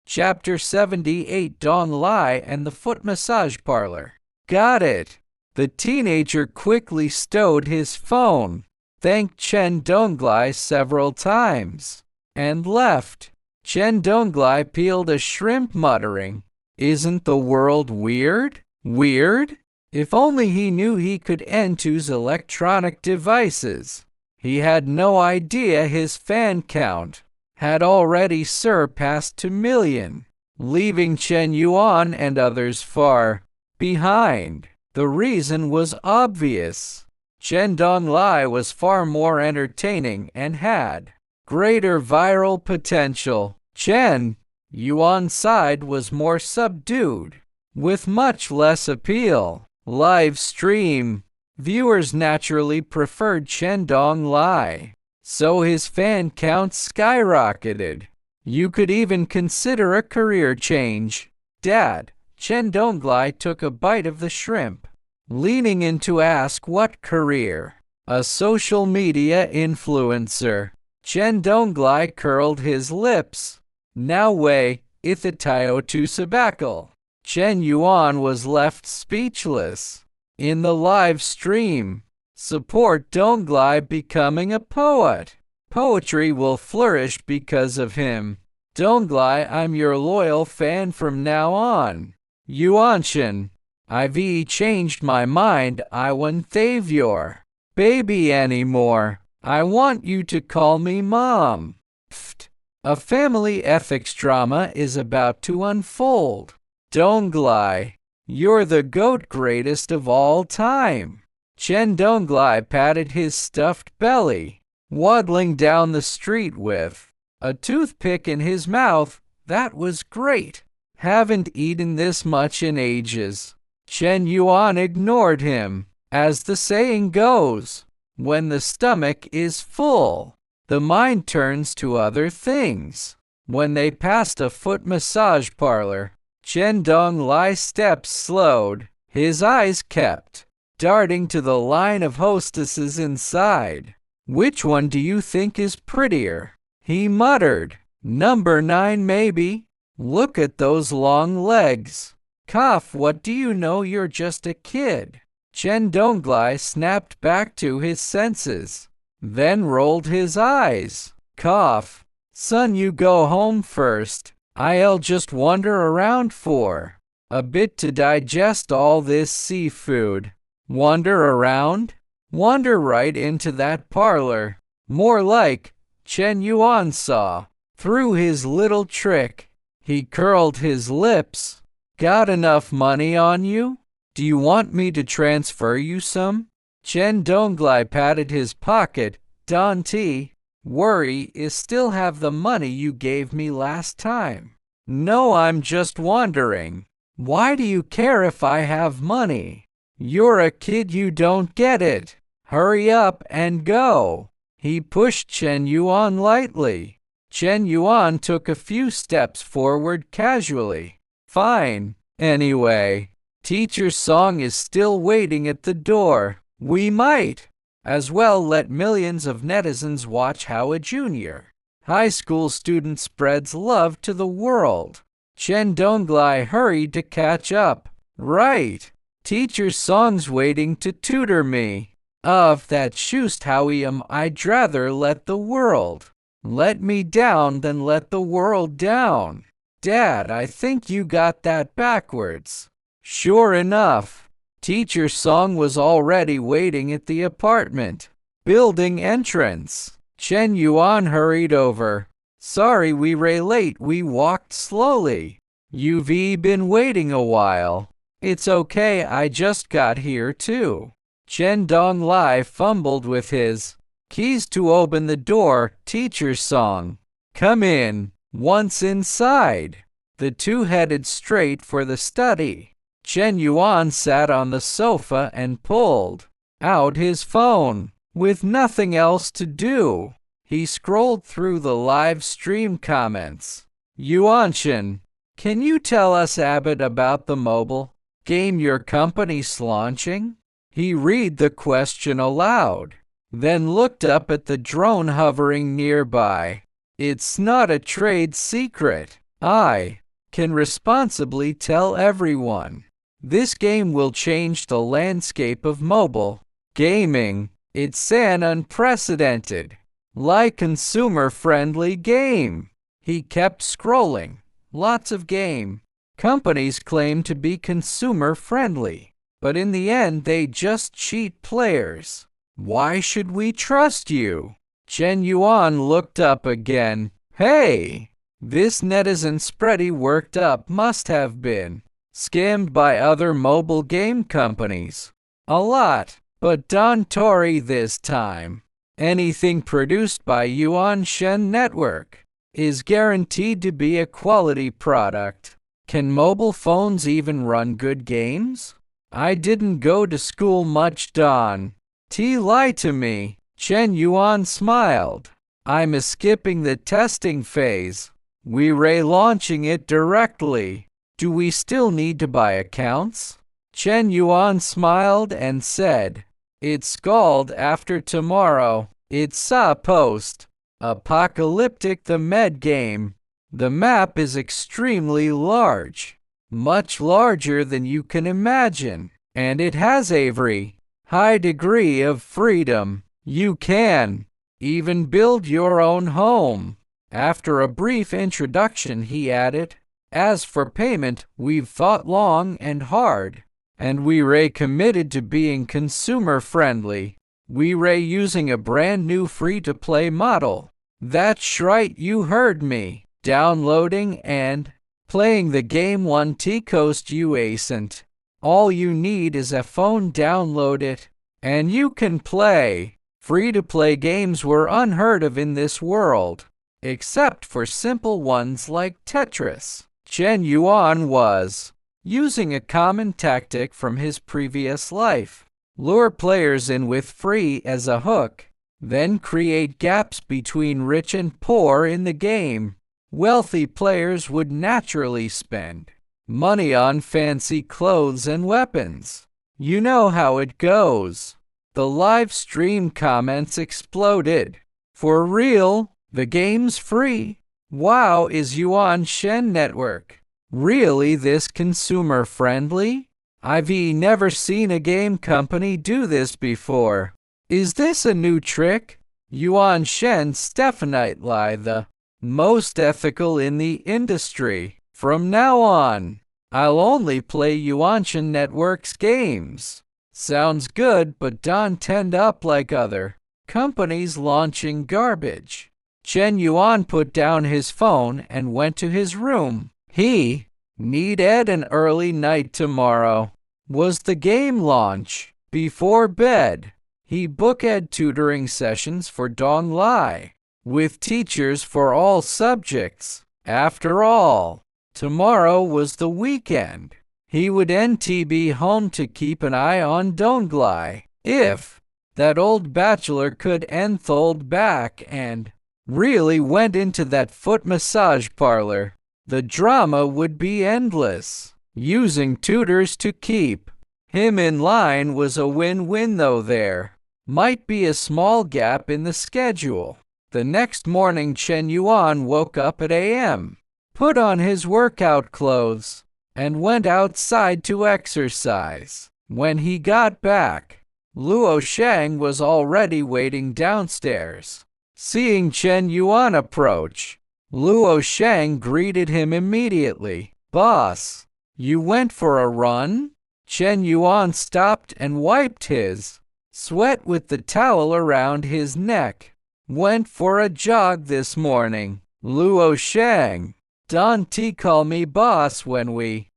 Chapter 78 Dong Lai and the Foot Massage Parlor. Got it. The teenager quickly stowed his phone, thanked Chen Donglai several times, and left. Chen Donglai peeled a shrimp, muttering, "Isn't the world weird? Weird?" If only he knew he could use electronic devices. He had no idea his fan count had already surpassed 2 million, leaving Chen Yuan and others far behind. The reason was obvious. Chen Donglai was far more entertaining and had greater viral potential. Chen Yuan's side was more subdued, with much less appeal. Live stream viewers naturally preferred Chen Donglai, so his fan count skyrocketed. You could even consider a career change. Dad, Chen Donglai took a bite of the shrimp, leaning in to ask what career. A social media influencer. Chen Donglai curled his lips. Now way, ithatayo to sabakal. Chen Yuan was left speechless. In the live stream, support Donglai becoming a poet. Poetry will flourish because of him. Donglai, I'm your loyal fan from now on. Yuanshan, I've changed my mind. I won't save your baby anymore. I want you to call me mom. Pfft. A family ethics drama is about to unfold. Donglai, you're the GOAT, greatest of all time. Chen Donglai patted his stuffed belly, waddling down the street with a toothpick in his mouth. That was great. Haven't eaten this much in ages. Chen Yuan ignored him. As the saying goes, when the stomach is full, the mind turns to other things. When they passed a foot massage parlor, Chen Donglai's steps slowed. His eyes kept darting to the line of hostesses inside. Which one do you think is prettier? He muttered. Number 9 maybe. Look at those long legs. Cough, what do you know, you're just a kid. Chen Donglai snapped back to his senses, then rolled his eyes. Cough. Son, you go home first. I'll just wander around for a bit to digest all this seafood. Wander around? Wander right into that parlor. More like. Chen Yuan saw through his little trick. He curled his lips. Got enough money on you? Do you want me to transfer you some? Chen Donglai patted his pocket. Don't worry, I still have the money you gave me last time. No, I'm just wondering. Why do you care if I have money? You're a kid, you don't get it. Hurry up and go. He pushed Chen Yuan lightly. Chen Yuan took a few steps forward casually. Fine. Anyway, Teacher Song is still waiting at the door. We might as well let millions of netizens watch how a junior high school student spreads love to the world. Chen Donglai hurried to catch up. Right. Teacher Song's waiting to tutor me. If that's just how I'd rather let the world let me down than let the world down. Dad, I think you got that backwards. Sure enough, Teacher Song was already waiting at the apartment building entrance. Chen Yuan hurried over. Sorry we were late, we walked slowly. You've been waiting a while. It's okay, I just got here too. Chen Donglai fumbled with his keys to open the door. Teacher Song, come in. Once inside, the two headed straight for the study. Chen Yuan sat on the sofa and pulled out his phone. With nothing else to do, he scrolled through the live stream comments. Yuanshan, can you tell us a bit about the mobile game your company's launching? He read the question aloud, then looked up at the drone hovering nearby. It's not a trade secret. I can responsibly tell everyone. This game will change the landscape of mobile gaming. It's an unprecedented, consumer-friendly game. He kept scrolling. Lots of game companies claim to be consumer-friendly, but in the end they just cheat players. Why should we trust you? Chen Yuan looked up again. Hey! This netizen spready worked up must have been scammed by other mobile game companies. A lot, but don't worry this time. Anything produced by Yuan Shen Network is guaranteed to be a quality product. Can mobile phones even run good games? I didn't go to school much, Don. Lie to me. Chen Yuan smiled. I'm skipping the testing phase. We're launching it directly. Do we still need to buy accounts? Chen Yuan smiled and said, It's called After Tomorrow. It's a post-apocalyptic the med game. The map is extremely large, much larger than you can imagine, and it has a very high degree of freedom. You can even build your own home. After a brief introduction, he added, As for payment, we've thought long and hard, and we're committed to being consumer-friendly. We're using a brand new free-to-play model. That's right, you heard me. Downloading and playing the game won't cost you a cent. All you need is a phone, download it, and you can play. Free-to-play games were unheard of in this world, except for simple ones like Tetris. Chen Yuan was using a common tactic from his previous life. Lure players in with free as a hook, then create gaps between rich and poor in the game. Wealthy players would naturally spend money on fancy clothes and weapons. You know how it goes. The live stream comments exploded. For real? The game's free? Wow, is Yuan Shen Network really this consumer friendly? I've never seen a game company do this before. Is this a new trick? Yuan Shen's definitely the most ethical in the industry. From now on, I'll only play Yuan Shen Network's games. Sounds good, but don't end up like other companies launching garbage. Chen Yuan put down his phone and went to his room. He needed an early night tomorrow. Was the game launch? Before bed, he booked tutoring sessions for Dong Lai with teachers for all subjects. After all, tomorrow was the weekend. He would be home to keep an eye on Dong Lai. If that old bachelor could hold back and really went into that foot massage parlor, the drama would be endless. Using tutors to keep him in line was a win-win, though there might be a small gap in the schedule. The next morning, Chen Yuan woke up at a.m., put on his workout clothes, and went outside to exercise. When he got back, Luo Shang was already waiting downstairs. Seeing Chen Yuan approach, Luo Shang greeted him immediately. Boss, you went for a run? Chen Yuan stopped and wiped his sweat with the towel around his neck. Went for a jog this morning. Luo Shang, don't call me boss when we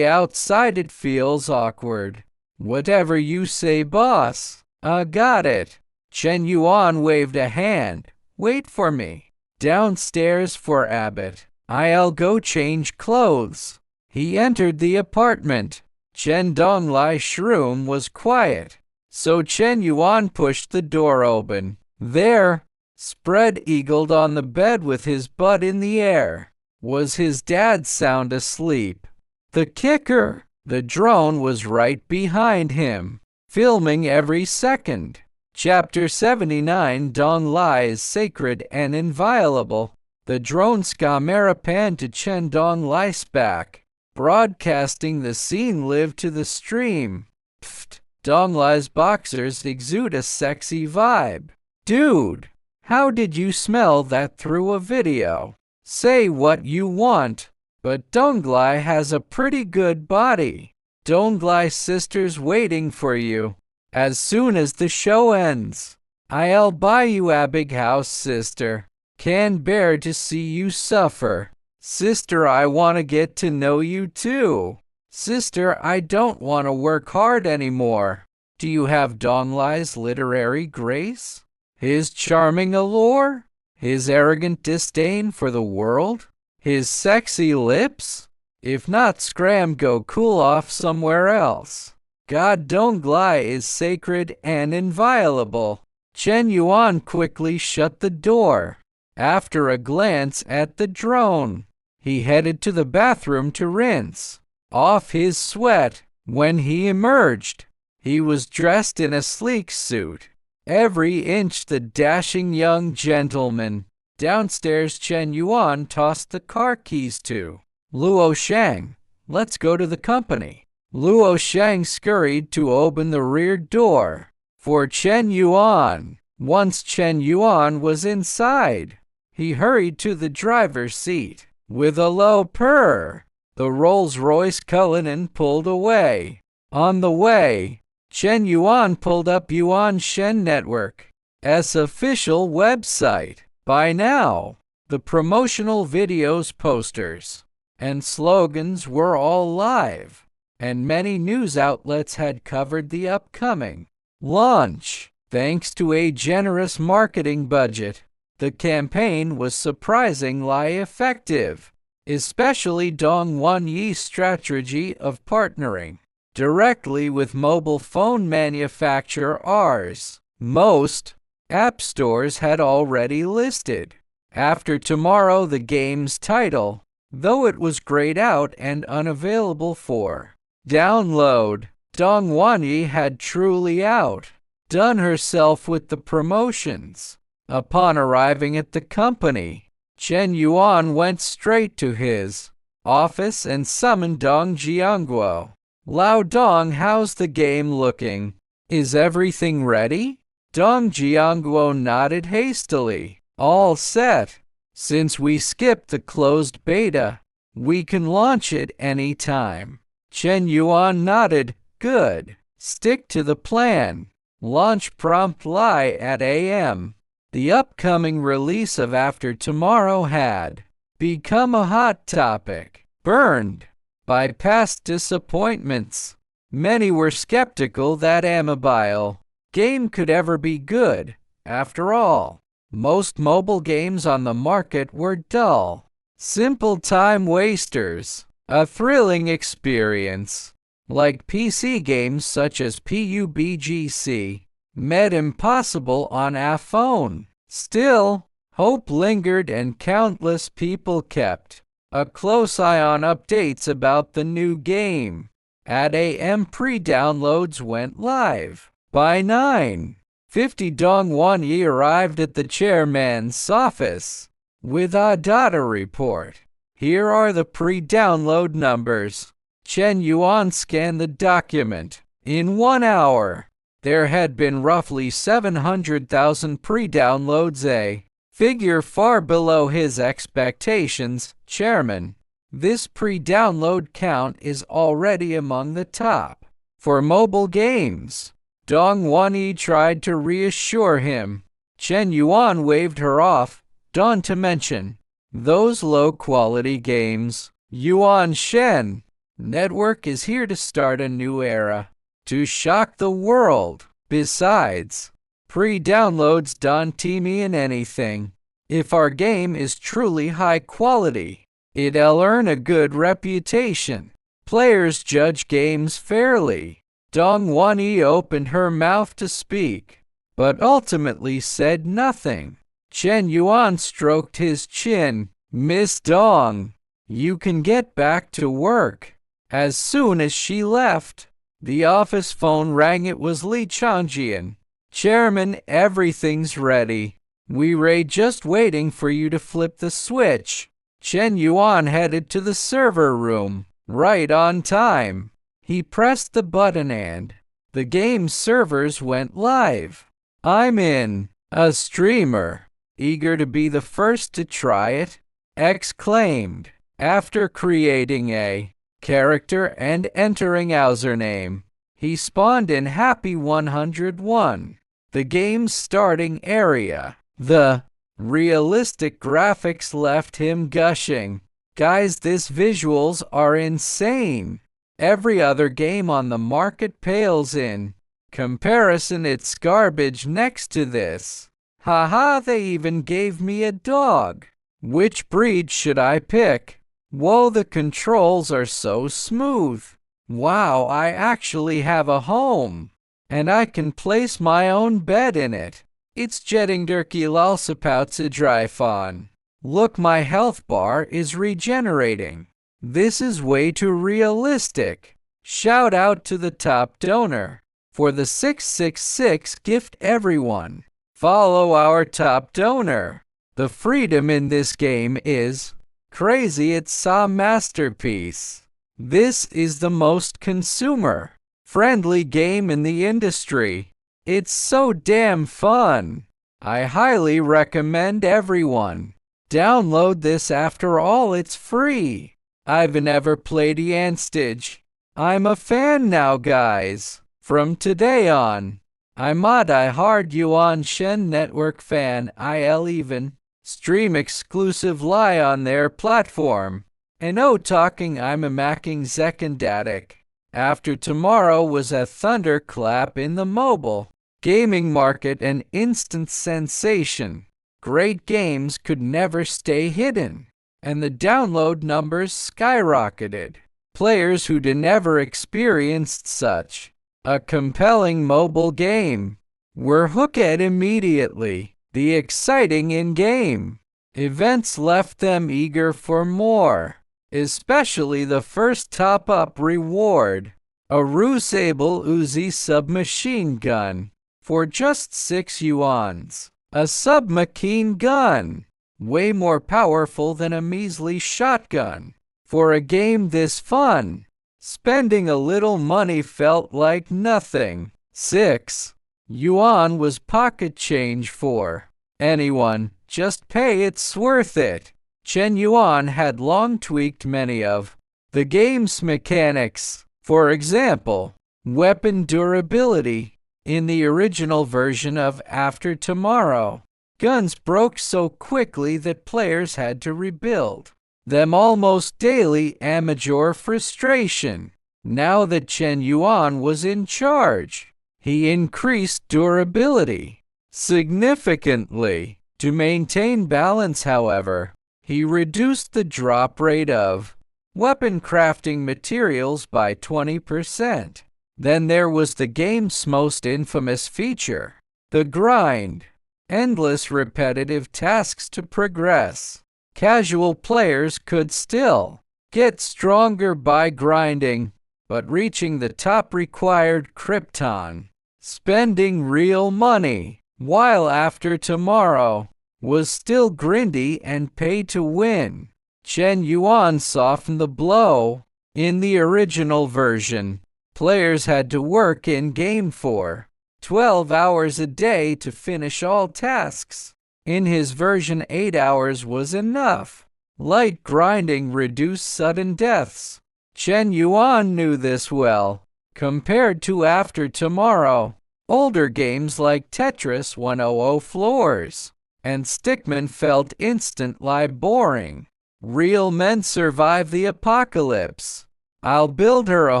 outside, it feels awkward. Whatever you say, boss. Got it. Chen Yuan waved a hand. Wait for me downstairs for Abbott. I'll go change clothes. He entered the apartment. Chen Donglai's room was quiet, so Chen Yuan pushed the door open. There, spread-eagled on the bed with his butt in the air, was his dad, sound asleep. The kicker, the drone was right behind him, filming every second. Chapter 79 Dong Lai is sacred and inviolable. The drone's camera panned to Chen Donglai's back, broadcasting the scene live to the stream. Pfft, Donglai's boxers exude a sexy vibe. Dude, how did you smell that through a video? Say what you want, but Donglai has a pretty good body. Donglai's sister's waiting for you. As soon as the show ends, I'll buy you a big house, sister. Can't bear to see you suffer. Sister, I want to get to know you too. Sister, I don't want to work hard anymore. Do you have Donglai's literary grace? His charming allure? His arrogant disdain for the world? His sexy lips? If not, scram, go cool off somewhere else. God Donglai is sacred and inviolable. Chen Yuan quickly shut the door. After a glance at the drone, he headed to the bathroom to rinse off his sweat. When he emerged, he was dressed in a sleek suit, every inch the dashing young gentleman. Downstairs, Chen Yuan tossed the car keys to Luo Shang. Let's go to the company. Luo Shang scurried to open the rear door for Chen Yuan. Once Chen Yuan was inside, he hurried to the driver's seat. With a low purr, the Rolls-Royce Cullinan pulled away. On the way, Chen Yuan pulled up Yuan Shen Network's official website. By now, the promotional videos, posters, and slogans were all live, and many news outlets had covered the upcoming launch. Thanks to a generous marketing budget, the campaign was surprisingly effective, especially Dong Wanyi's strategy of partnering directly with mobile phone manufacturers. Most app stores had already listed After Tomorrow, the game's title, though it was grayed out and unavailable for download. Dong Wanyi had truly outdone herself with the promotions. Upon arriving at the company, Chen Yuan went straight to his office and summoned Dong Jiangguo. Lao Dong, how's the game looking? Is everything ready? Dong Jiangguo nodded hastily. All set. Since we skipped the closed beta, we can launch it any time. Chen Yuan nodded. Good. Stick to the plan. Launch promptly at AM. The upcoming release of After Tomorrow had become a hot topic. Burned by past disappointments, many were skeptical that a mobile game could ever be good. After all, most mobile games on the market were dull, simple time wasters. A thrilling experience, like PC games such as PUBG, made impossible on a phone. Still, hope lingered and countless people kept a close eye on updates about the new game. At AM, pre-downloads went live. By 9:50, Dong Wanyi arrived at the chairman's office with a data report. Here are the pre-download numbers. Chen Yuan scanned the document. In 1 hour, there had been roughly 700,000 pre-downloads, a figure far below his expectations. Chairman, this pre-download count is already among the top for mobile games. Dong Wanyi tried to reassure him. Chen Yuan waved her off. Don't to mention those low-quality games. Yuan Shen Network is here to start a new era, to shock the world. Besides, pre-downloads don't mean anything. If our game is truly high quality, it'll earn a good reputation. Players judge games fairly. Dong Wanyi opened her mouth to speak, but ultimately said nothing. Chen Yuan stroked his chin. Miss Dong, you can get back to work. As soon as she left, the office phone rang. It was Li Changjian. Chairman, everything's ready. We were just waiting for you to flip the switch. Chen Yuan headed to the server room, right on time. He pressed the button and the game's servers went live. I'm in. A streamer, eager to be the first to try it, exclaimed. After creating a character and entering username, he spawned in Happy 101, the game's starting area. The realistic graphics left him gushing. Guys, these visuals are insane. Every other game on the market pales in comparison. It's garbage next to this. Haha, they even gave me a dog. Which breed should I pick? Whoa, the controls are so smooth. Wow, I actually have a home. And I can place my own bed in it. It's jetting dirky lalsapouts dry fun. Look, my health bar is regenerating. This is way too realistic. Shout out to the top donor for the 666 gift. Everyone, follow our top donor. The freedom in this game is crazy. It's a masterpiece. This is the most consumer-friendly game in the industry. It's so damn fun. I highly recommend everyone download this. After all, it's free. I've never played Yanstage. I'm a fan now, guys. From today on, I'm a die-hard Yuan Shen Network fan. I'll even stream exclusive lie on their platform. And oh, talking, I'm a macking Zekandatic. After Tomorrow was a thunderclap in the mobile gaming market, an instant sensation. Great games could never stay hidden, and the download numbers skyrocketed. Players who'd never experienced such a compelling mobile game were hooked immediately. The exciting in-game events left them eager for more, especially the first top-up reward, a reusable Uzi submachine gun for just 6 yuans. A submachine gun, way more powerful than a measly shotgun. For a game this fun, spending a little money felt like nothing. 6 yuan was pocket change for anyone. Just pay, it's worth it. Chen Yuan had long tweaked many of the game's mechanics. For example, weapon durability. In the original version of After Tomorrow, guns broke so quickly that players had to rebuild them almost daily. Amateur frustration. Now that Chen Yuan was in charge, he increased durability significantly. To maintain balance, however, he reduced the drop rate of weapon crafting materials by 20%. Then there was the game's most infamous feature, the grind. Endless repetitive tasks to progress. Casual players could still get stronger by grinding, but reaching the top required Krypton spending real money, while After Tomorrow was still grindy and pay to win. Chen Yuan softened the blow. In the original version, players had to work in-game for 12 hours a day to finish all tasks. In his version, 8 hours was enough. Light grinding reduced sudden deaths. Chen Yuan knew this well. Compared to After Tomorrow, older games like Tetris 100 Floors and Stickman felt instantly boring. Real men survive the apocalypse. I'll build her a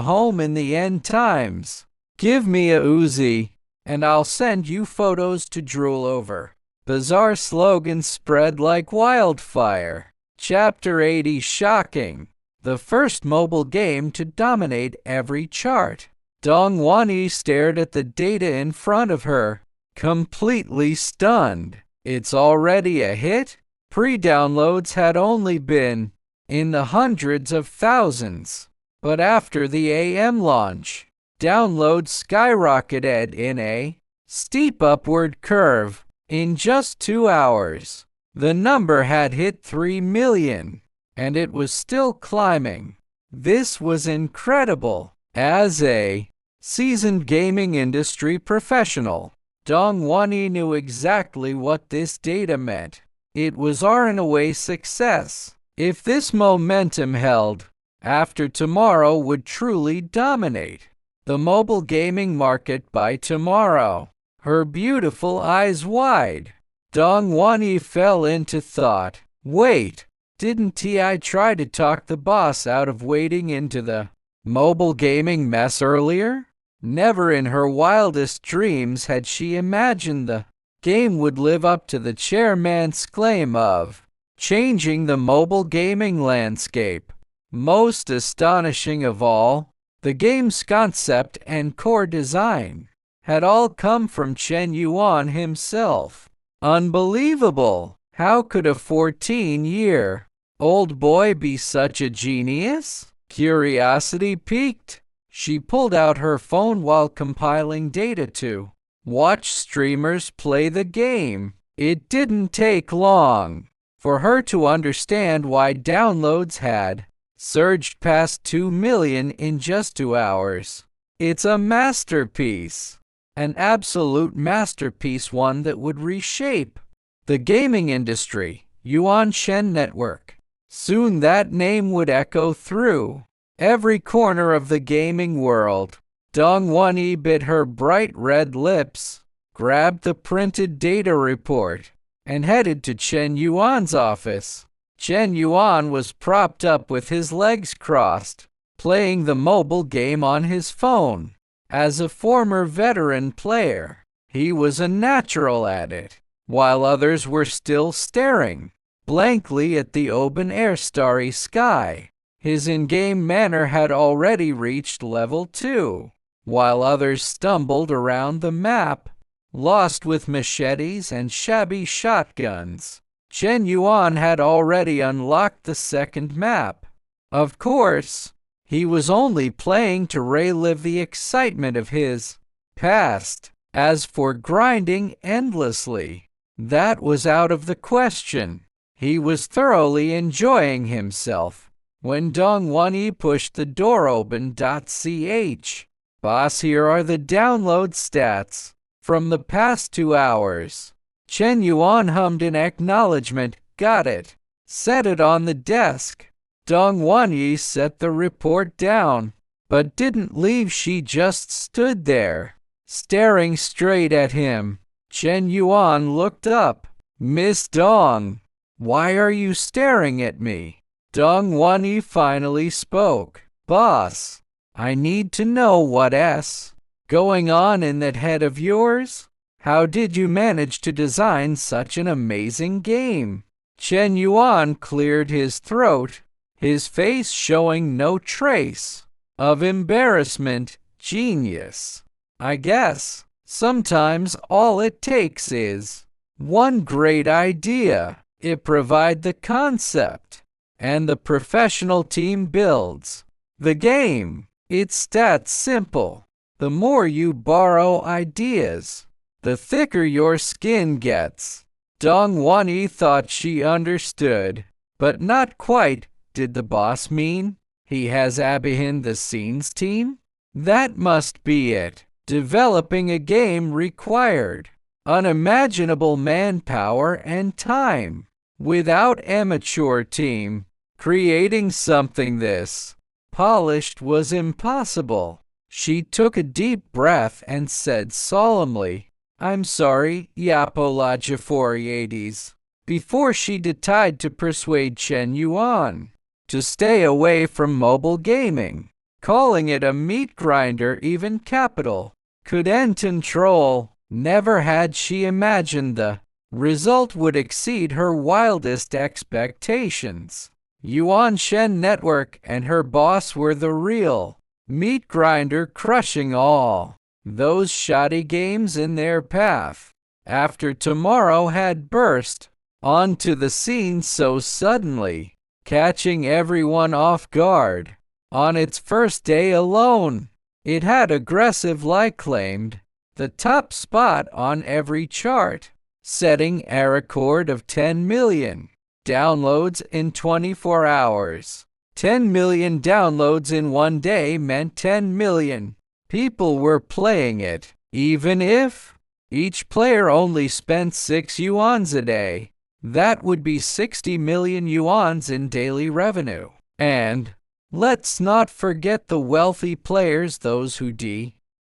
home in the end times. Give me a Uzi, and I'll send you photos to drool over. Bizarre slogans spread like wildfire. Chapter 80 shocking. The first mobile game to dominate every chart. Dong Wanyi stared at the data in front of her, completely stunned. It's already a hit? Pre-downloads had only been in the hundreds of thousands. But after the AM launch, downloads skyrocketed in a steep upward curve. In just 2 hours, the number had hit 3 million, and it was still climbing. This was incredible. As a seasoned gaming industry professional, Dong Won-hee knew exactly what this data meant. It was runaway success. If this momentum held, after tomorrow would truly dominate the mobile gaming market by tomorrow. Her beautiful eyes wide, Dong Won-hee fell into thought. Wait, didn't I try to talk the boss out of wading into the mobile gaming mess earlier? Never in her wildest dreams had she imagined the game would live up to the chairman's claim of changing the mobile gaming landscape. Most astonishing of all, the game's concept and core design had all come from Chen Yuan himself. Unbelievable! How could a 14-year-old boy be such a genius? Curiosity piqued. She pulled out her phone while compiling data to watch streamers play the game. It didn't take long for her to understand why downloads had surged past 2 million in just 2 hours. It's a masterpiece. An absolute masterpiece, one that would reshape the gaming industry. Yuan Shen Network. Soon that name would echo through every corner of the gaming world. Dong Won-hee bit her bright red lips, grabbed the printed data report, and headed to Chen Yuan's office. Chen Yuan was propped up with his legs crossed, playing the mobile game on his phone. As a former veteran player, he was a natural at it, while others were still staring blankly at the open-air starry sky. His in-game manner had already reached level 2, while others stumbled around the map, lost with machetes and shabby shotguns. Chen Yuan had already unlocked the second map. Of course, he was only playing to relive the excitement of his past. As for grinding endlessly, that was out of the question. He was thoroughly enjoying himself when Dong Won-hee pushed the door open. "Ch. Boss, here are the download stats from the past 2 hours. Chen Yuan hummed in acknowledgement. Got it. Set it on the desk. Dong Won-hee set the report down, but didn't leave. She just stood there, staring straight at him. Chen Yuan looked up. Miss Dong, why are you staring at me? Dong Won-hee finally spoke. Boss, I need to know what's going on in that head of yours. How did you manage to design such an amazing game? Chen Yuan cleared his throat, his face showing no trace of embarrassment. Genius. I guess sometimes all it takes is one great idea. It provides the concept, and the professional team builds the game. It's that simple. The more you borrow ideas, the thicker your skin gets. Dong Won-hee thought she understood, but not quite. Did the boss mean he has a behind the scenes team? That must be it. Developing a game required unimaginable manpower and time. Without amateur team, creating something this polished was impossible. She took a deep breath and said solemnly, I'm sorry, Yapologia 480s, before she tried to persuade Chen Yuan to stay away from mobile gaming. Calling it a meat grinder, even capital, could end control. Never had she imagined the result would exceed her wildest expectations. Yuan Shen Network and her boss were the real meat grinder, crushing all those shoddy games in their path. After tomorrow had burst onto the scene so suddenly, catching everyone off guard. On its first day alone, it had aggressively claimed the top spot on every chart. setting a record of 10 million downloads in 24 hours. 10 million downloads in one day meant 10 million people were playing it, even if each player only spent 6 yuans a day. That would be 60 million yuans in daily revenue. And let's not forget the wealthy players, those who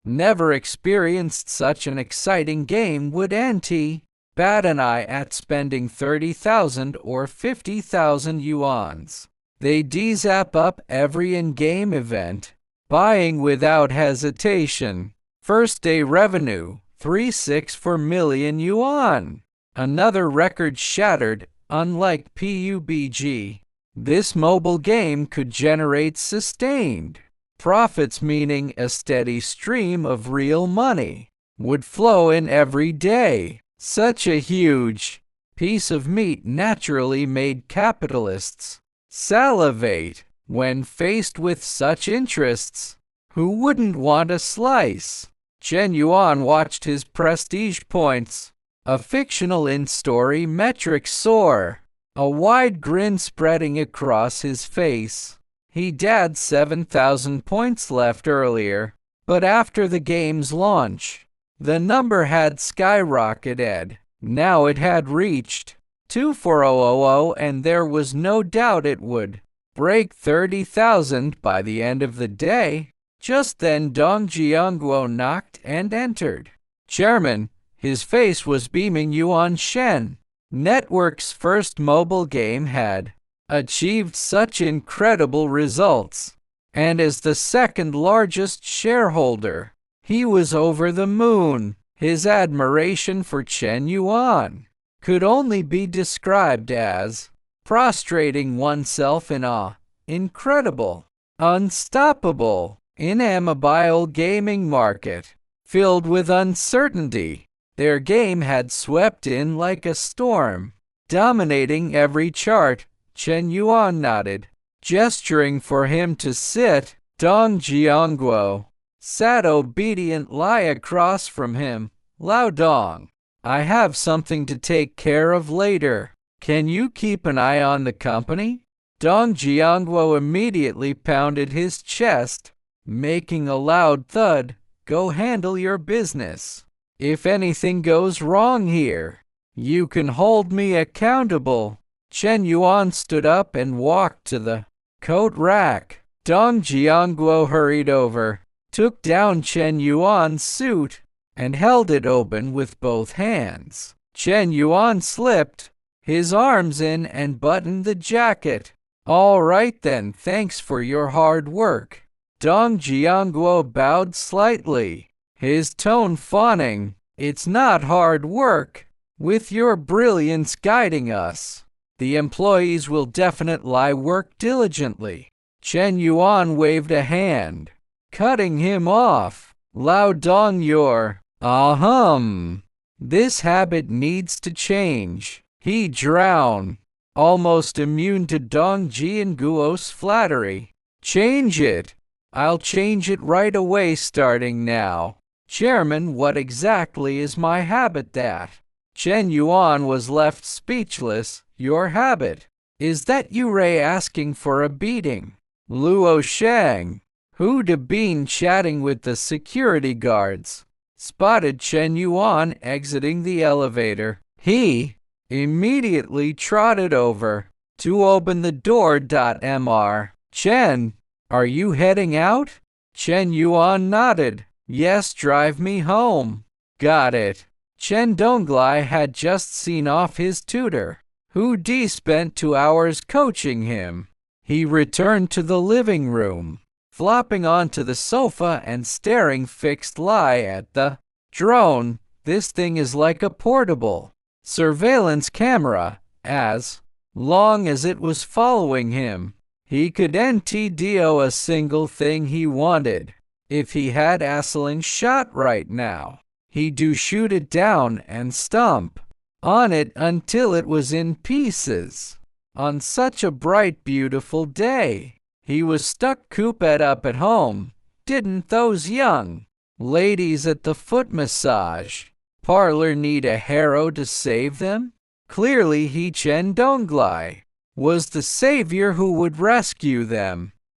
never experienced such an exciting game would bat an eye at spending 30,000 or 50,000 yuans. They zap up every in-game event, buying without hesitation. First day revenue, 364 million yuan. Another record shattered. Unlike PUBG, this mobile game could generate sustained profits, meaning a steady stream of real money would flow in every day. Such a huge piece of meat naturally made capitalists salivate. When faced with such interests, who wouldn't want a slice? Chen Yuan watched his prestige points, a fictional in-story metric, soar, a wide grin spreading across his face. He'd had 7,000 points left earlier, but after the game's launch, the number had skyrocketed. Now it had reached 24,000, and there was no doubt it would break 30,000 by the end of the day. Just then Dong Jianguo knocked and entered. Chairman, his face was beaming. Yuan Shen Network's first mobile game had achieved such incredible results, and as the second largest shareholder, he was over the moon. His admiration for Chen Yuan could only be described as prostrating oneself in awe. Incredible, unstoppable. In a mobile gaming market filled with uncertainty, their game had swept in like a storm, dominating every chart. Chen Yuan nodded, gesturing for him to sit. Dong Jianguo sat obediently across from him. Lao Dong, I have something to take care of later. Can you keep an eye on the company? Dong Jianguo immediately pounded his chest, making a loud thud. Go handle your business. If anything goes wrong here, you can hold me accountable. Chen Yuan stood up and walked to the coat rack. Dong Jianguo hurried over, took down Chen Yuan's suit, and held it open with both hands. Chen Yuan slipped his arms in and buttoned the jacket. All right then, thanks for your hard work. Dong Jianguo bowed slightly, his tone fawning. It's not hard work. With your brilliance guiding us, the employees will definitely work diligently. Chen Yuan waved a hand, cutting him off. Lao Dong, your this habit needs to change. He drowned, almost immune to Dong Jianguo's flattery. Change it. I'll change it right away, starting now. Chairman, what exactly is my habit? That Chen Yuan was left speechless. Your habit is that you're asking for a beating. Luo Shang, who'd been chatting with the security guards, spotted Chen Yuan exiting the elevator. He immediately trotted over to open the door. Mr. Chen, are you heading out? Chen Yuan nodded. Yes, drive me home. Got it. Chen Donglai had just seen off his tutor, who'd spent 2 hours coaching him. He returned to the living room, flopping onto the sofa and staring fixedly at the drone. This thing is like a portable surveillance camera. As long as it was following him, he could do a single thing he wanted. If he had a slingshot right now, he'd shoot it down and stomp on it until it was in pieces. On such a bright, beautiful day, he was stuck cooped up at home. Didn't those young ladies at the foot massage parlor need a hero to save them? Clearly he Chen Donglai was the savior who would rescue them.